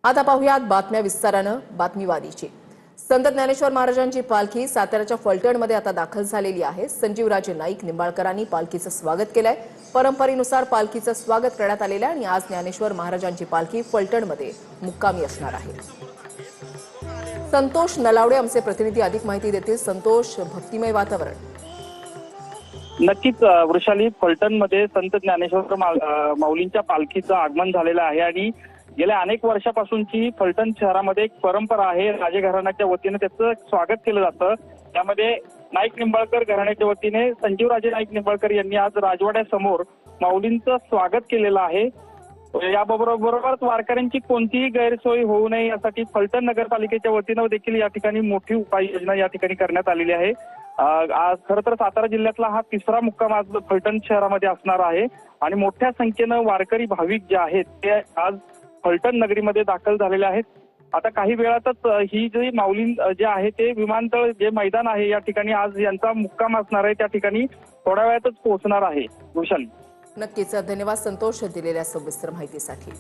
आता पाहुयात बातम्या विस्तारानं बातमीवादीची। संत ज्ञानेश्वर महाराजांची पालखी साताऱ्याच्या फलटणमध्ये आता दाखल झालेली आहे। संजीवराजे नाईक निंबाळकरांनी पालखीचं स्वागत केलंय। परंपरेनुसार पालखीचं स्वागत करण्यात आलेलं आहे आणि आज ज्ञानेश्वर महाराजांची पालखी फलटणमध्ये मुक्कामी असणार आहे। संतोष नलावडे आमचे प्रतिनिधी अधिक माहिती देतील। संतोष, भक्तिमय वातावरण। नक्कीच वृषाली, फलटणमध्ये संत ज्ञानेश्वर माऊलींच्या पालखीचं आगमन झालेलं आहे आणि गेल्या अनेक वर्षापासूनची फलटण शहरामध्ये एक परंपरा आहे। राजघराण्याच्या वतीने त्याचं स्वागत केलं जातं। त्यामध्ये नाईक निंबाळकर घराण्याच्या वतीने संजीवराजे नाईक निंबाळकर यांनी आज राजवाड्यासमोर माऊलींचं स्वागत केलेलं आहे। याबरोबरच वारकऱ्यांची कोणतीही गैरसोय होऊ नये यासाठी फलटण नगरपालिकेच्या वतीनं देखील या ठिकाणी मोठी उपाययोजना या ठिकाणी करण्यात आलेली आहे। आज खरं तर सातारा जिल्ह्यातला हा तिसरा मुक्काम आज फलटण शहरामध्ये असणार आहे आणि मोठ्या संख्येनं वारकरी भाविक जे आहेत ते आज फलटण नगरीमध्ये दाखल झालेले आहेत। आता काही वेळातच ही जी माऊली जे आहे ते विमानतळ जे मैदान आहे या ठिकाणी आज यांचा मुक्काम असणार आहे, त्या ठिकाणी थोड्या वेळातच पोहोचणार आहे। भूषण, नक्कीच धन्यवाद संतोष दिलेल्या सविस्तर माहितीसाठी।